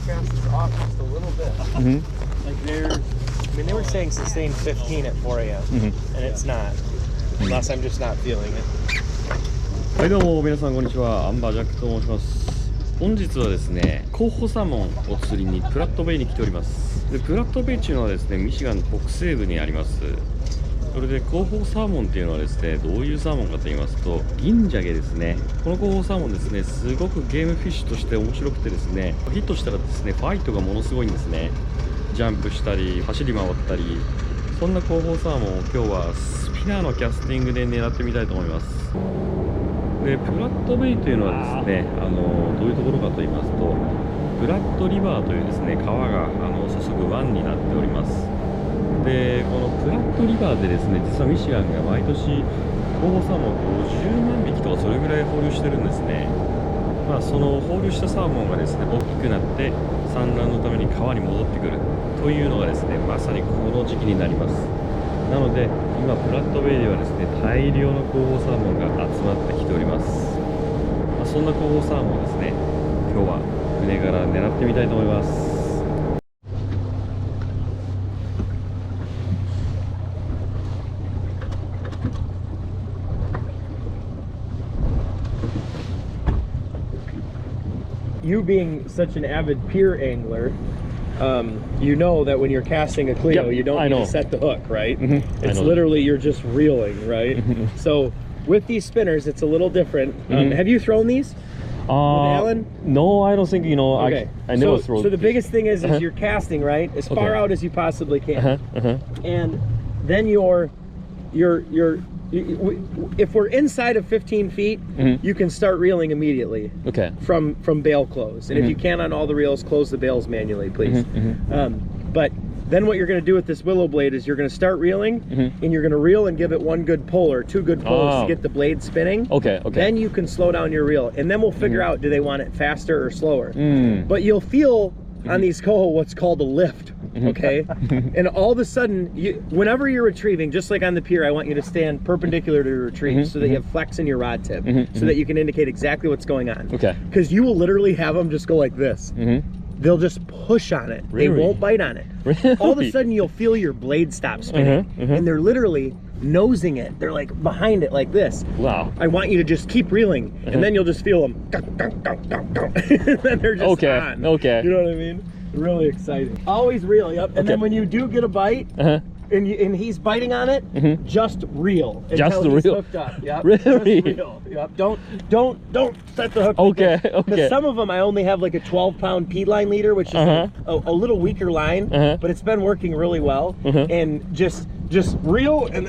forecast is off just a little bit. Like they were saying sustained 15 at 4 a.m. And it's not, unless I'm just not feeling it. はい、どうも皆さんこんにちは。アンバージャックと申します。本日はですね、コホサーモンを釣りにプラットベイに来ております。で、プラットベイっていうのはですね、ミシガンの北西部にあります。それでコホサーモンっていうのはですね、どういうサーモンかと言いますと、銀ジャゲですね。このコホサーモンですね、すごくゲームフィッシュとして面白くてですね、ヒットしたらですね、ファイトがものすごいんですね。ジャンプしたり走り回ったり、そんなコホサーモンを今日はスピナーのキャスティングで狙ってみたいと思います。で、プラットベイというのはですね、どういうところかと言いますと、プラットリバーというですね、川が注ぐ湾になっております。で、このプラットリバーでですね、実はミシガンが毎年コホサーモン50万匹とかそれぐらい放流してるんですね。まあ、その放流したサーモンがですね、大きくなって産卵のために川に戻ってくるというのがですね、まさにこの時期になります。なので今プラットベイではですね、大量のコホサーモンが集まってきております。まあ、そんなコホサーモンをですね、今日は船から狙ってみたいと思います。You being such an avid pier angler, you know that when you're casting a Cleo, you don't need to set the hook, right? It's literally you're just reeling, right? So with these spinners, it's a little different. Have you thrown these with Alan? No, I don't think, Okay. I never throw. So the biggest thing is you're casting, right? As far out as you possibly can. And then if we're inside of 15 feet, you can start reeling immediately. Okay. From bail close, and if you can on all the reels, close the bails manually, please. But then what you're going to do with this willow blade is you're going to start reeling, and you're going to reel and give it one good pull or two good pulls to get the blade spinning. Okay. Then you can slow down your reel, and then we'll figure out do they want it faster or slower. But you'll feel on these coho what's called a lift. Okay, and all of a sudden, whenever you're retrieving, just like on the pier, I want you to stand perpendicular to your retrieve so that you have flex in your rod tip, so that you can indicate exactly what's going on. Okay. Because you will literally have them just go like this. They'll just push on it. Really? They won't bite on it. Really? All of a sudden, you'll feel your blade stop spinning, and they're literally nosing it. They're like behind it like this. Wow. I want you to just keep reeling, and then you'll just feel them. And then they're just on. Okay. You know what I mean? Really exciting. Always reel, yep. And then when you do get a bite, and he's biting on it, just reel until he's hooked up. Yep. Really? Just reel. Yep. Don't set the hook. Okay. Because some of them I only have like a 12-pound P line leader, which is a little weaker line, but it's been working really well. And just reel, and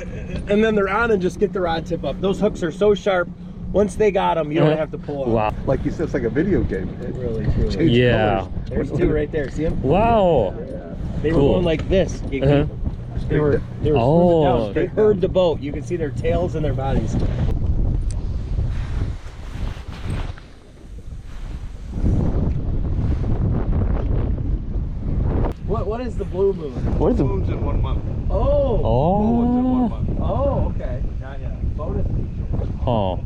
then they're on, and just get the rod tip up. Those hooks are so sharp. Once they got them, you don't have to pull them. Wow. Like you said, it's like a video game. It really truly. Change Yeah. colors. There's two right there. See them? Wow. They were going like this. They were down. They heard the boat. You can see their tails and their bodies. What is the blue moon? What is the Moon's in 1 month. Oh. Oh. Moon's in 1 month. Oh, okay. Not yet. Bonus feature. Oh.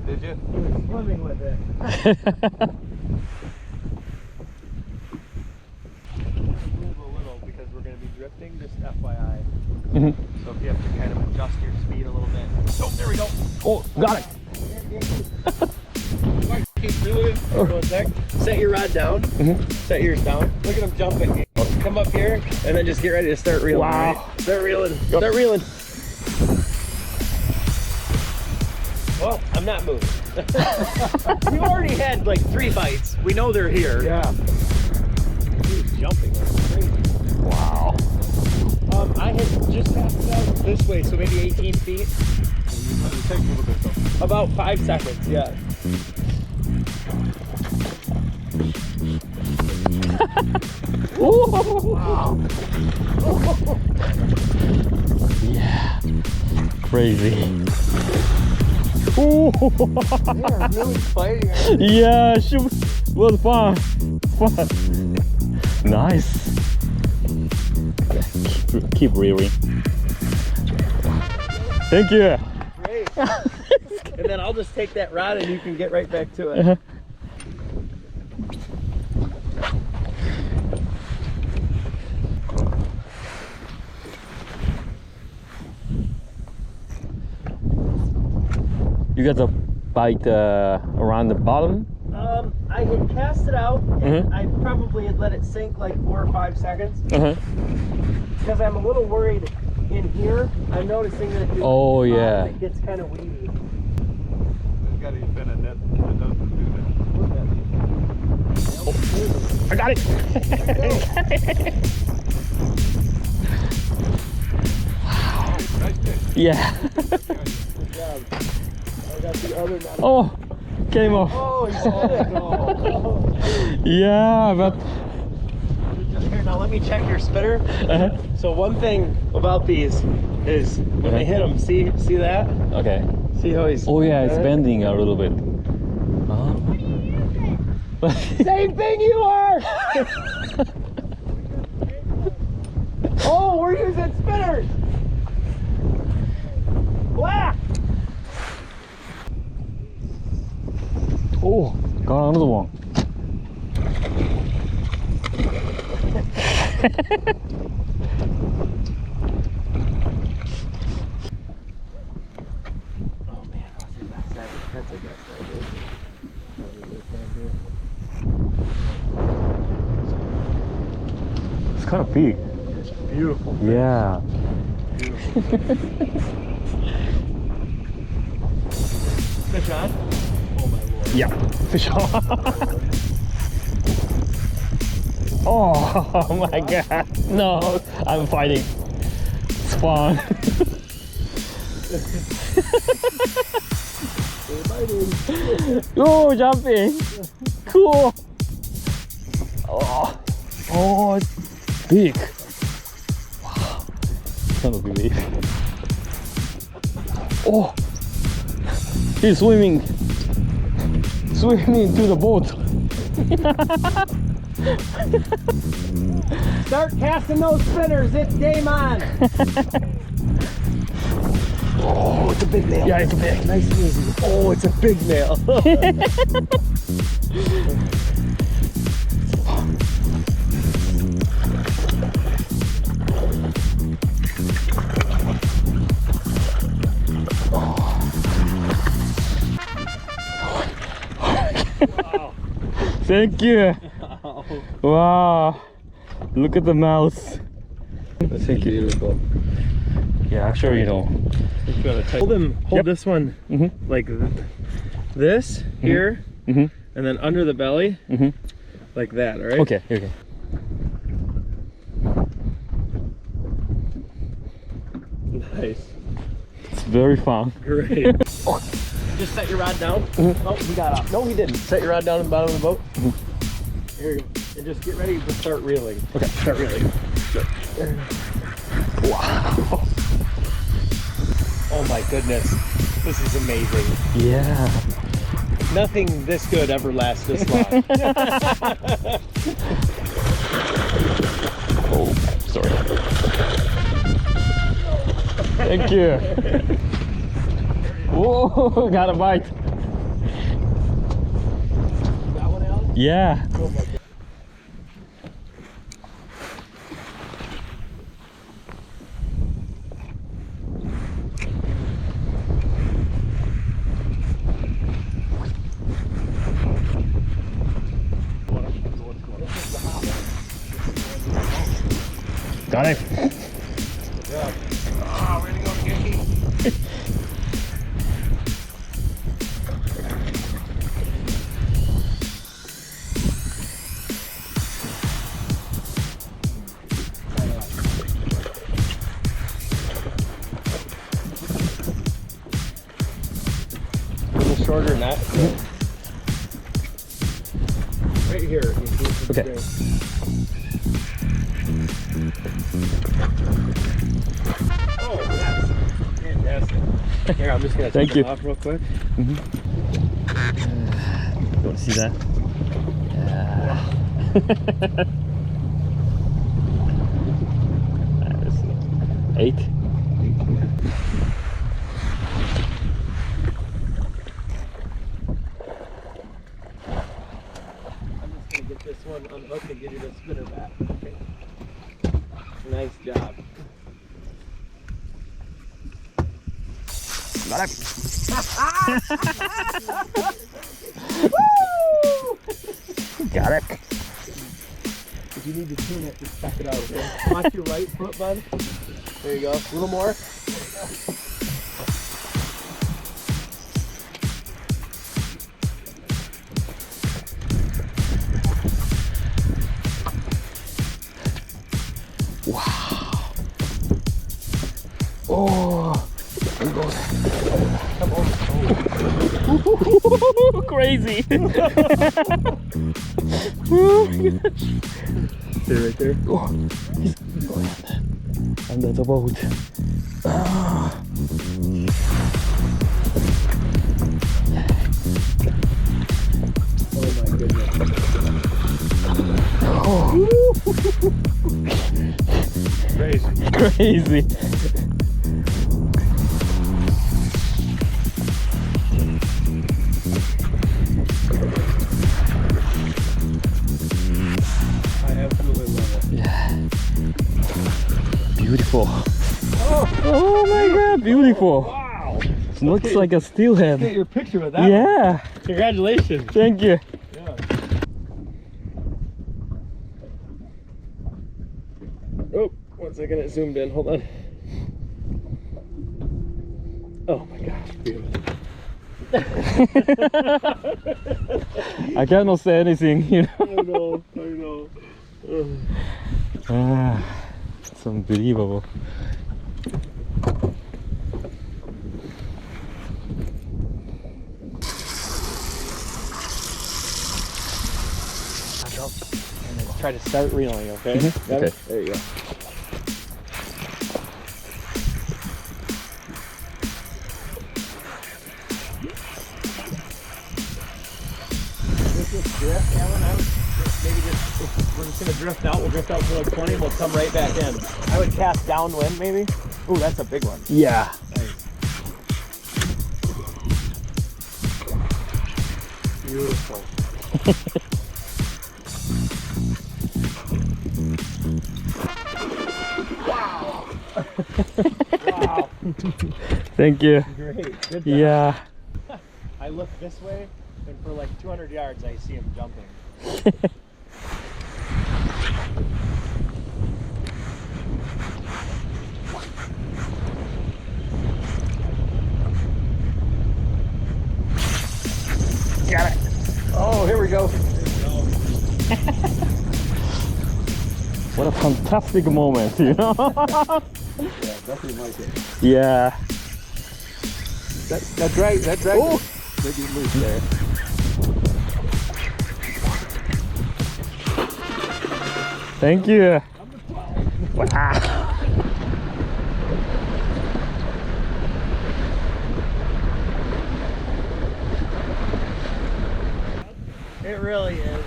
Did you? He was swimming with it. Move a little because we're going to be drifting, just FYI. So if you have to kind of adjust your speed a little bit. Oh, there we go. Oh, got it. Keep reeling. For a sec. Set your rod down. Set yours down. Look at him jumping. Come up here and then just get ready to start reeling. Wow. Right? Start reeling. Start reeling. Well, I'm not moving. We've already had like 3 bites. We know they're here. Yeah. He's jumping like crazy. Wow. I had just passed it out this way, so maybe 18 feet. It takes a little bit though. About 5 seconds, yeah. Wow. Yeah. Crazy. Oh. They're really fighting. Yeah, was fun. Fun. Nice. Keep reeling. Thank you. Great. And then I'll just take that rod and you can get right back to it. You got the bite around the bottom? I had cast it out and Mhm. I probably had let it sink like 4 or 5 seconds Uh-huh. because I'm a little worried in here. I'm noticing that Oh, yeah. it gets kind of weedy. There's got to be a net that doesn't do that. I got it! Nice fish. Yeah. Good job. I got the other knot. Oh, came off. Oh, he's got it. Oh. Yeah, but... Here, now let me check your spinner. Uh-huh. So one thing about these is when they hit them, see that? Okay. See how he's... Oh yeah, it's bending a little bit. Same thing you are! Oh, we're using spinners! Black! Oh, got another one. Oh man, that's a good idea. It's kind of big. It's beautiful. Yeah. Fish on? Oh my lord. Yeah. Fish on. Oh my god. No, I'm fighting. It's fun. Oh, jumping. Cool. Oh, oh, it's big. Wow. Kind of big. Oh, he's swimming. Swimming to the boat. Start casting those spinners, it's game on! Oh, it's a big nail. Yeah, it's big. Nice and easy. Oh, it's a big nail. Thank you. Wow. Look at the mouse. Thank you. Beautiful. Yeah, actually, you know. Hold this one like this here, and then under the belly, like that, all right? Okay, okay. Nice. It's very fun. Great. Just set your rod down. Oh, he got up. No, he didn't. Set your rod down in the bottom of the boat. Here you go. And just get ready to start reeling. Okay. Start reeling. Wow. Oh my goodness. This is amazing. Yeah. Nothing this good ever lasts this long. Oh, sorry. Thank you. Whoa, got a bite. Got one, Alan? Yeah. Oh my God. Got it. Yeah. Ah, way to go, Kinky. A little shorter than that. Right here. You see it's Okay. great. Oh, yes. Fantastic. Here, I'm just going to Thank take you. them off real quick. You want to see that? Yeah. Let's see. 8. I'm just going to get this one unhooked and give you the spinner back. Okay. Nice job. Got it. Got it. If you need to tune it, just check it out. Okay? Watch your right foot, bud. There you go. A little more. Wow. Oh. Come on. Crazy. There, right there. Oh, he's under the boat. Ah. Oh my goodness. Oh. Crazy. Crazy. I absolutely love it. Yeah. Beautiful. Oh my god, beautiful. Wow. Looks like a steelhead. Get your picture with that. Yeah. One. Congratulations. Thank you. Yeah. Oh, 1 second, it zoomed in. Hold on. Oh my gosh, beautiful. I cannot say anything, you know. I know. Ugh. Ah, it's unbelievable. Try to start reeling, okay? Mhm. Got it? Okay. There you go. This is drift, Alan. I would maybe just, if we're just going to drift out, we'll drift out for like 20 and we'll come right back in. I would cast downwind maybe. Ooh, that's a big one. Yeah. Nice. Beautiful. Wow. Wow. Thank you. Great. Good job. Yeah. I look this way, and for like 200 yards, I see him jumping. Got it. Oh, here we go. What a fantastic moment, you know? Yeah, definitely like it. Yeah. That drag. Oh. Maybe loose there. Thank you. Wow. It really is.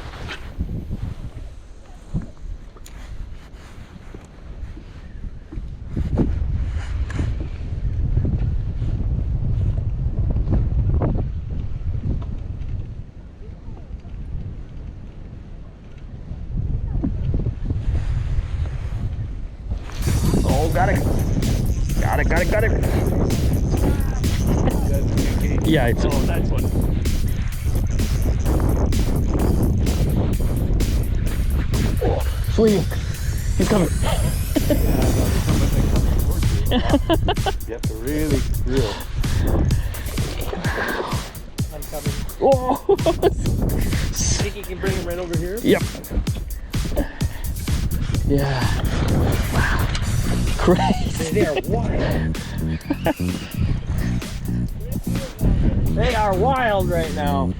Oh, got it. Got it. Yeah, it's. Oh, that's one. Swinging. He's coming. You have to really reel. I'm coming. Oh. Think you can bring him right over here? Yep. Yeah. Wow. Crazy. They are wild. They are wild right now.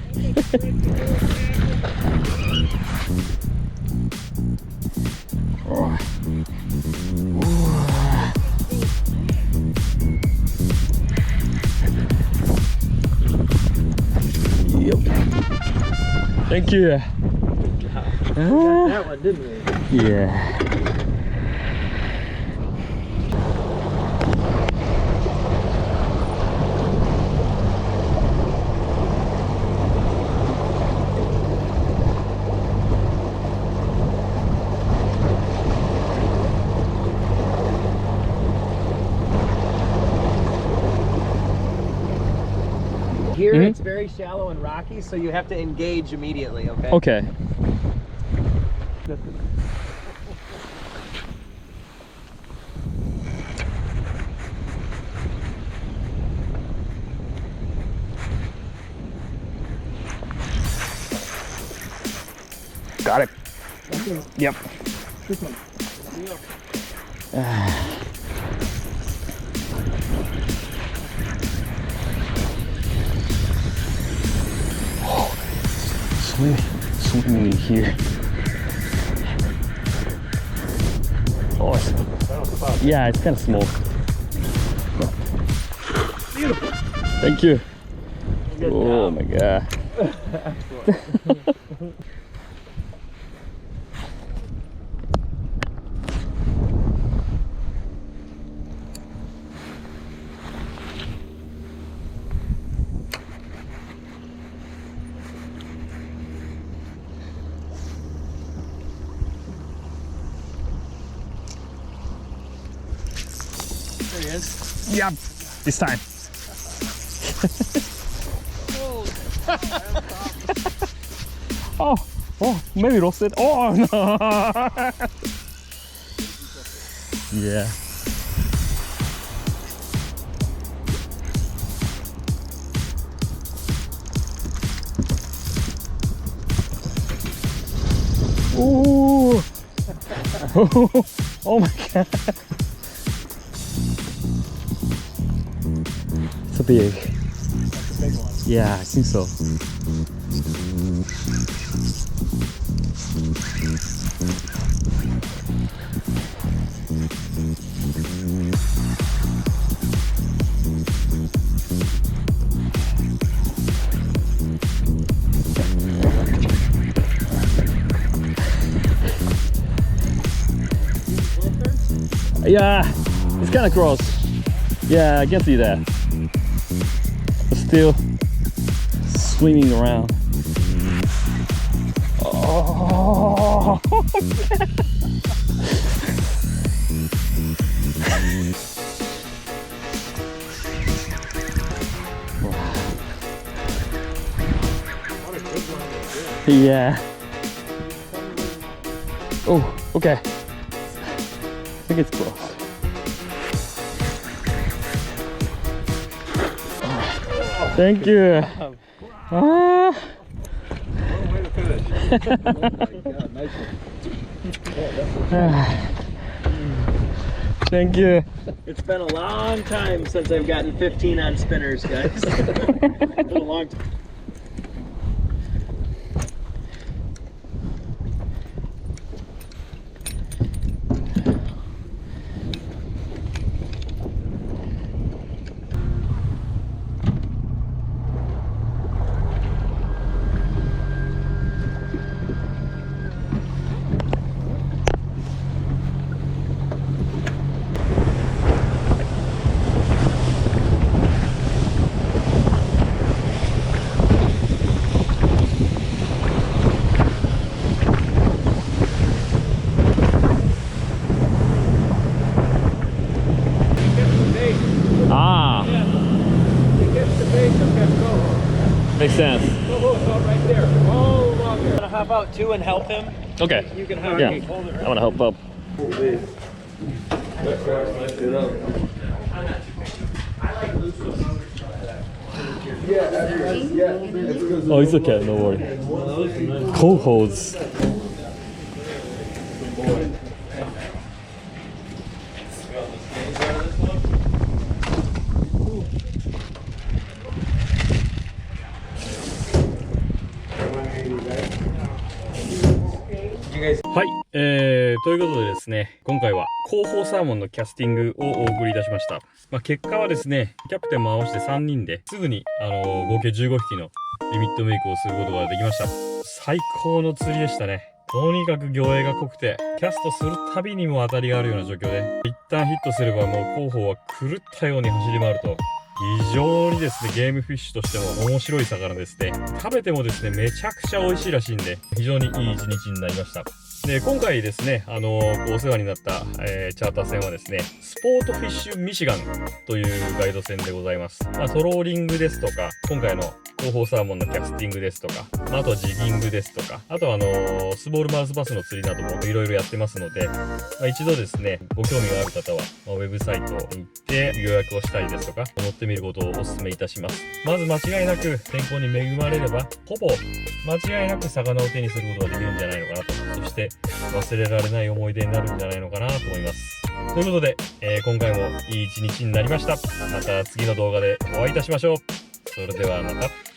Yep. Thank you. That one, didn't we? Yeah. Here it's very shallow and rocky, so you have to engage immediately, okay? Okay. Got it. Yep. Swimming in here. Oh, yeah, it's kind of small. Beautiful. Thank you. Good Oh job. my god. There he is. Yep, this time. Oh, maybe lost it. Oh no. Yeah. Ooh. Oh my god. It's a big. That's a big one. Yeah, I think so. Yeah, it's kind of gross. Yeah, I can see that. But still swimming around. Oh. Yeah. Oh, okay. I think it's close. Thank you. Ah. Way to finish. Oh my God, nice one. Thank you. It's been a long time since I've gotten 15 on spinners, guys. It's been a long time. Ah, To catch the bait, they'll catch coho. makes sense. Coho's out right there, all along there. I'm gonna hop out too and help him. Okay. You can hop. Yeah, me. Hold it I right. want to help up. Oh, it's okay, no worry. Cohos. 願いしはい、ということでですね、今回は広報サーモンのキャスティングをお送りいたしました。結果はですね、キャプテンも合わせて3人ですぐに、合計15匹のリミットメイクをすることができました。最高の釣りでしたね。とにかく魚影が濃くて、キャストするたびにも当たりがあるような状況で、一旦ヒットすればもう広報は狂ったように走り回ると、非常にですね、ゲームフィッシュとしても面白い魚ですね。食べてもですね、めちゃくちゃ美味しいらしいんで、非常にいい一日になりました。で、今回ですね、お世話になった、チャーター船はですね、スポートフィッシュミシガンというガイド船でございます。トローリングですとか、今回の広報サーモンのキャスティングですとか、あとはジギングですとか、あとはスモールマウスバスの釣りなどもいろいろやってますので、一度ですね、ご興味がある方は、ウェブサイトに行って予約をしたりですとか、乗ってみることをお勧めいたします。まず間違いなく天候に恵まれれば、ほぼ間違いなく魚を手にすることができるんじゃないのかなと。そして忘れられない思い出になるんじゃないのかなと思います。ということで、今回もいい一日になりました。また次の動画でお会いいたしましょう。それではまた。